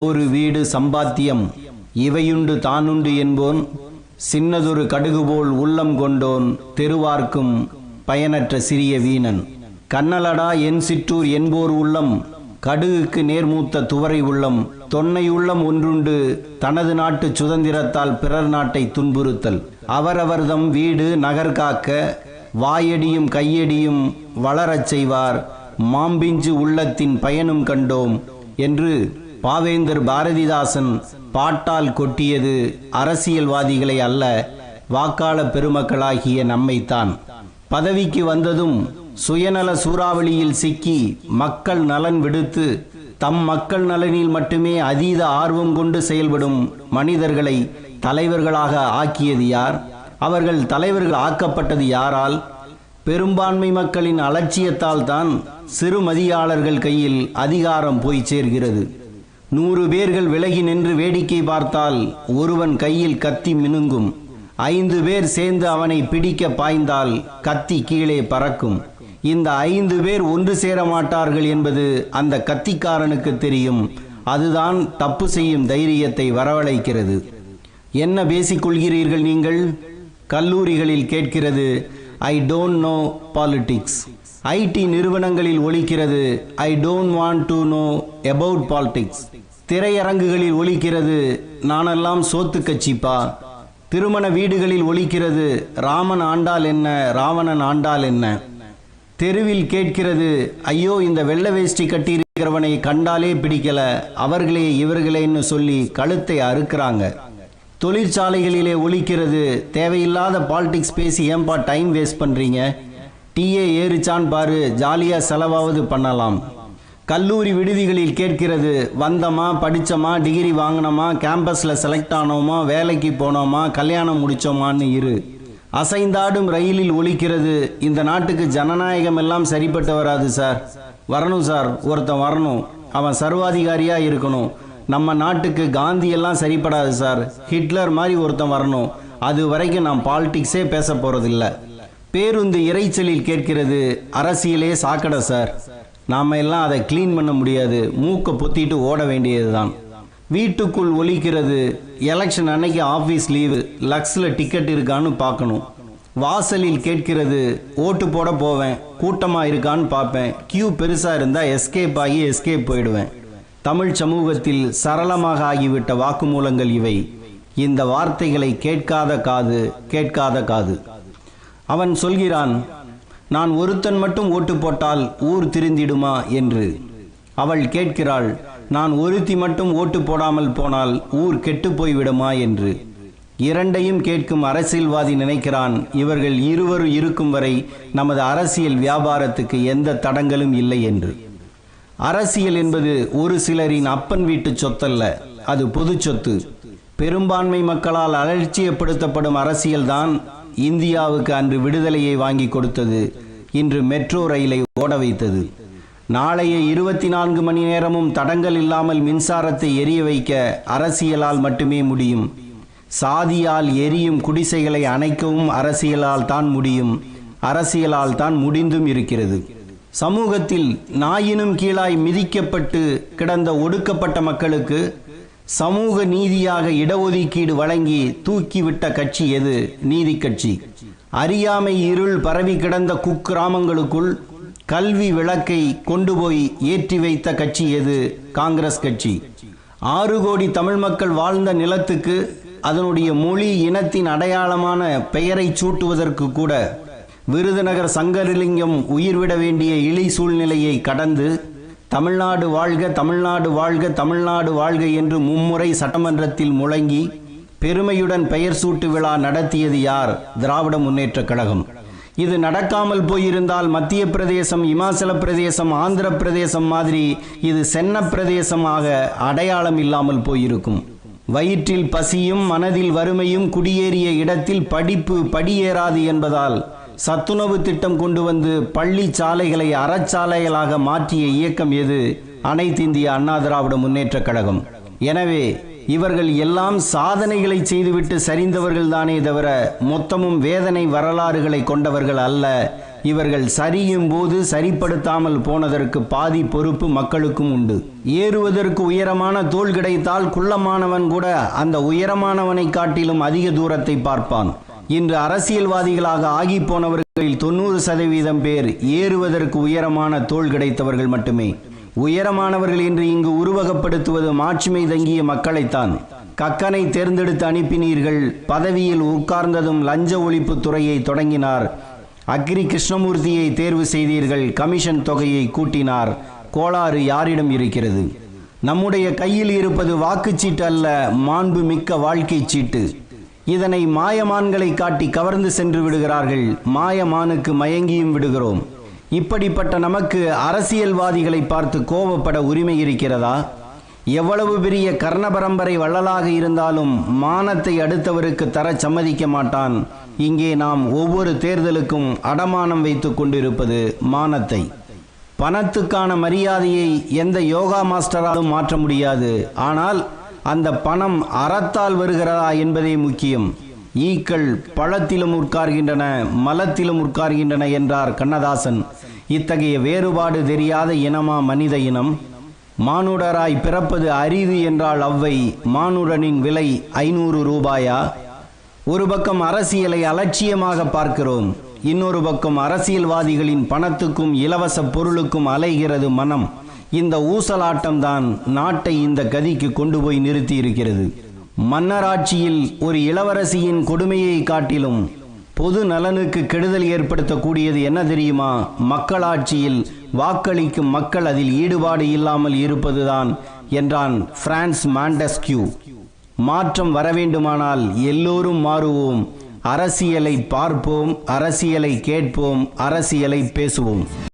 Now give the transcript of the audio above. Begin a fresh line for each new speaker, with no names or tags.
ஒரு வீடு சம்பாத்தியம் இவையுண்டு தானுண்டு என்போன், சின்னதொரு கடுகுபோல் உள்ளம் கொண்டோன் தெருவார்க்கும் பயனற்ற சிறிய வீணன். கண்ணலடா என் சிற்றூர் என்போர் உள்ளம், கடுகுக்கு நேர்மூத்த துவரை உள்ளம். தொன்னை உள்ளம் ஒன்றுண்டு தனது நாட்டு சுதந்திரத்தால் பிறர் நாட்டை துன்புறுத்தல். அவரவர்தம் வீடு நகர் காக்க வாயடியும் கையடியும் வளரச் செய்வார், மாம்பிஞ்சு உள்ளத்தின் பயனும் கண்டோம் என்று பாவேந்தர் பாரதிதாசன் பாட்டால் கொட்டியது அரசியல்வாதிகளை அல்ல, வாக்காள பெருமக்களாகிய நம்மைத்தான். பதவிக்கு வந்ததும் சுயநல சூறாவளியில் சிக்கி மக்கள் நலன் விடுத்து தம் மக்கள் நலனில் மட்டுமே அதீத ஆர்வம் கொண்டு செயல்படும் மனிதர்களை தலைவர்களாக ஆக்கியது யார்? அவர்கள் தலைவர்கள் ஆக்கப்பட்டது யாரால்? பெரும்பான்மை மக்களின் அலட்சியத்தால் தான் சிறுமதியாளர்கள் கையில் அதிகாரம் போய் சேர்கிறது. 100 பேர்கள் விலகி நின்று வேடிக்கை பார்த்தால் ஒருவன் கையில் கத்தி மினுங்கும். 5 பேர் சேர்ந்து அவனை பிடிக்க பாய்ந்தால் கத்தி கீழே பறக்கும். இந்த 5 பேர் ஒன்று சேர மாட்டார்கள் என்பது அந்த கத்திக்காரனுக்கு தெரியும். அதுதான் தப்பு செய்யும் தைரியத்தை வரவழைக்கிறது. என்ன பேசிக்கொள்கிறீர்கள் நீங்கள்? கல்லூரிகளில் கேட்கிறது I don't know politics. IT நிறுவனங்களில் ஒலிக்கிறது I don't want to know about politics. திரையரங்குகளில் ஒலிக்கிறது நானெல்லாம் சோத்து கட்சிப்பா. திருமண வீடுகளில் ஒலிக்கிறது ராமன் ஆண்டால் என்ன ராவணன் ஆண்டால் என்ன. தெருவில் கேட்கிறது ஐயோ இந்த வெள்ளை வேஷ்டி கட்டியிருக்கிறவனை கண்டாலே பிடிக்கல, அவர்களே இவர்களேன்னு சொல்லி கழுத்தை அறுக்கிறாங்க. தொழிற்சாலைகளிலே ஒலிக்கிறது தேவையில்லாத பாலிடிக்ஸ் பேசி ஏன்பா டைம் வேஸ்ட் பண்ணுறீங்க, டீயே ஏறிச்சான் பாரு, ஜாலியாக செலவாவது பண்ணலாம். கல்லூரி விடுதிகளில் கேட்கிறது வந்தோமா படித்தோமா டிகிரி வாங்கினோமா கேம்பஸில் செலக்ட் ஆனோமா வேலைக்கு போனோமா கல்யாணம் முடித்தோமான்னு இரு. அசைந்தாடும் ரயிலில் ஒலிக்கிறது இந்த நாட்டுக்கு ஜனநாயகம் எல்லாம் சரிப்பட்டு வராது சார், வரணும் சார் ஒருத்தன் வரணும், அவன் சர்வாதிகாரியாக இருக்கணும். நம்ம நாட்டுக்கு காந்தி எல்லாம் சரிப்படாது சார், ஹிட்லர் மாதிரி ஒருத்தன் வரணும், அது வரைக்கும் நான் பாலிடிக்ஸே பேச போகிறதில்ல. பேருந்து இறைச்சலில் கேட்கிறது அரசியலே சாக்கடை சார், நாம் எல்லாம் அதை க்ளீன் பண்ண முடியாது, மூக்கை பொத்திட்டு ஓட வேண்டியது தான். வீட்டுக்குள் ஒலிக்கிறது எலெக்ஷன் அன்னைக்கு ஆஃபீஸ் லீவு, லக்ஸில் டிக்கெட் இருக்கான்னு பார்க்கணும். வாசலில் கேட்கிறது ஓட்டு போட போவேன், கூட்டமாக இருக்கான்னு பார்ப்பேன், கியூ பெருசாக இருந்தால் எஸ்கேப் ஆகி எஸ்கேப் போயிடுவேன். தமிழ் சமூகத்தில் சரளமாக ஆகிவிட்ட வாக்குமூலங்கள் இவை. இந்த வார்த்தைகளை கேட்காத காது கேட்காத காது. அவன் சொல்கிறான் நான் ஒருத்தன் மட்டும் ஓட்டு போட்டால் ஊர் திருந்திடுமா என்று. அவள் கேட்கிறாள் நான் ஒருத்தி மட்டும் ஓட்டு போடாமல் போனால் ஊர் கெட்டு போய்விடுமா என்று. இரண்டையும் கேட்கும் அரசியல்வாதி நினைக்கிறான் இவர்கள் இருவரும் இருக்கும் வரை நமது அரசியல் வியாபாரத்துக்கு எந்த தடங்களும் இல்லை என்று. அரசியல் என்பது ஒரு சிலரின் அப்பன் வீட்டு சொத்தல்ல, அது பொது சொத்து. பெரும்பான்மை மக்களால் அலட்சியப்படுத்தப்படும் அரசியல்தான் இந்தியாவுக்கு அன்று விடுதலையை வாங்கி கொடுத்தது, இன்று மெட்ரோ ரயிலை ஓட வைத்தது. நாளைய 24 மணி நேரமும் தடங்கள் இல்லாமல் மின்சாரத்தை எரிய வைக்க அரசியலால் மட்டுமே முடியும். சாதியால் எரியும் குடிசைகளை அணைக்கவும் அரசியலால் தான் முடியும், அரசியலால் தான் முடிந்தும் இருக்கிறது. சமூகத்தில் நாயினும் கீழாய் மிதிக்கப்பட்டு கிடந்த ஒடுக்கப்பட்ட மக்களுக்கு சமூக நீதியாக இடஒதுக்கீடு வழங்கி தூக்கிவிட்ட கட்சி எது? நீதி கட்சி. அறியாமை இருள் பரவி கிடந்த குக்கிராமங்களுக்குள் கல்வி விளக்கை கொண்டு போய் ஏற்றி வைத்த கட்சி எது? காங்கிரஸ் கட்சி. 6 கோடி தமிழ் மக்கள் வாழ்ந்த நிலத்துக்கு அதனுடைய மொழி இனத்தின் அடையாளமான பெயரை சூட்டுவதற்கு கூட விருதுநகர் சங்கரலிங்கம் உயிர்விட வேண்டிய இழி சூழ்நிலையை கடந்து தமிழ்நாடு வாழ்க தமிழ்நாடு வாழ்க தமிழ்நாடு வாழ்க என்று மும்முறை சட்டமன்றத்தில் முழங்கி பெருமையுடன் பெயர் சூட்டு விழா நடத்தியது யார்? திராவிட முன்னேற்ற கழகம். இது நடக்காமல் போயிருந்தால் மத்திய பிரதேசம், இமாச்சல பிரதேசம், ஆந்திர பிரதேசம் மாதிரி இது சென்ன பிரதேசமாக அடையாளம் இல்லாமல் போயிருக்கும். வயிற்றில் பசியும் மனதில் வறுமையும் குடியேறிய இடத்தில் படிப்பு படியேறாது என்பதால் சத்துணவு திட்டம் கொண்டு வந்து பள்ளி சாலைகளை அறச்சாலைகளாக மாற்றிய இயக்கம் எது? அனைத்து இந்திய அண்ணா திராவிட முன்னேற்ற கழகம். எனவே இவர்கள் எல்லாம் சாதனைகளை செய்துவிட்டு சரிந்தவர்கள் தானே தவிர மொத்தமும் வேதனை வரலாறுகளை கொண்டவர்கள் அல்ல. இவர்கள் சரியும் போது சரிப்படுத்தாமல் போனதற்கு பாதி பொறுப்பு மக்களுக்கும் உண்டு. ஏறுவதற்கு உயரமான தோள் கிடைத்தால் குள்ளமானவன் கூட அந்த உயரமானவனை காட்டிலும் அதிக தூரத்தை பார்ப்பான். இன்று அரசியல்வாதிகளாக ஆகி போனவர்களில் 90% பேர் ஏறுவதற்கு உயரமான தோள் கிடைத்தவர்கள் மட்டுமே. உயரமானவர்கள் என்று இங்கு உருவகப்படுத்துவது மாட்சிமை தங்கிய மக்களைத்தான். கக்கனை தேர்ந்தெடுத்து அனுப்பினீர்கள், பதவியில் உட்கார்ந்ததும் லஞ்ச ஒழிப்பு துறையை தொடங்கினார். அக்ரி கிருஷ்ணமூர்த்தியை தேர்வு செய்தீர்கள், கமிஷன் தொகையை கூட்டினார். கோளாறு யாரிடம் இருக்கிறது? நம்முடைய கையில் இருப்பது வாக்குச்சீட்டு அல்ல, மாண்பு மிக்க வாழ்க்கை சீட்டு. இதனை மாயமான்களை காட்டி கவர்ந்து சென்று விடுகிறார்கள். மாயமானுக்கு மயங்கியும் விடுகிறோம். இப்படிப்பட்ட நமக்கு அரசியல்வாதிகளை பார்த்து கோபப்பட உரிமை இருக்கிறதா? எவ்வளவு பெரிய கர்ண பரம்பரை வள்ளலாக இருந்தாலும் மானத்தை அடுத்தவருக்கு தர சம்மதிக்க மாட்டான். இங்கே நாம் ஒவ்வொரு தேர்தலுக்கும் அடமானம் வைத்து கொண்டிருப்பது மானத்தை. பணத்துக்கான மரியாதையை எந்த யோகா மாஸ்டராலும் மாற்ற முடியாது. ஆனால் அந்த பணம் அறத்தால் வருகிறதா என்பதே முக்கியம். ஈக்கள் பழத்திலும் உட்கார்கின்றன, மலத்திலும் உட்கார்கின்றன என்றார் கண்ணதாசன். இத்தகைய வேறுபாடு தெரியாத இனமா மனித இனம்? மானுடராய் பிறப்பது அரிது என்றால் அவ்வை, மானுடனின் விலை 500 ரூபாயா? ஒரு பக்கம் அரசியலை அலட்சியமாக பார்க்கிறோம், இன்னொரு பக்கம் அரசியல்வாதிகளின் பணத்துக்கும் இலவச பொருளுக்கும் அலைகிறது மனம். இந்த ஊசலாட்டம்தான் நாட்டை இந்த கதிக்கு கொண்டு போய் நிறுத்தி இருக்கிறது. மன்னராட்சியில் ஒரு இளவரசியின் கொடுமையை காட்டிலும் பொது நலனுக்கு கெடுதல் ஏற்படுத்தக்கூடியது என்ன தெரியுமா? மக்களாட்சியில் வாக்களிக்கும் மக்கள் அதில் ஈடுபாடு இல்லாமல் இருப்பதுதான் என்றான் பிரான்ஸ் மாண்டெஸ்கியூ. மாற்றம் வர வேண்டுமானால் எல்லோரும் மாறுவோம். அரசியலை பார்ப்போம், அரசியலை கேட்போம், அரசியலை பேசுவோம்.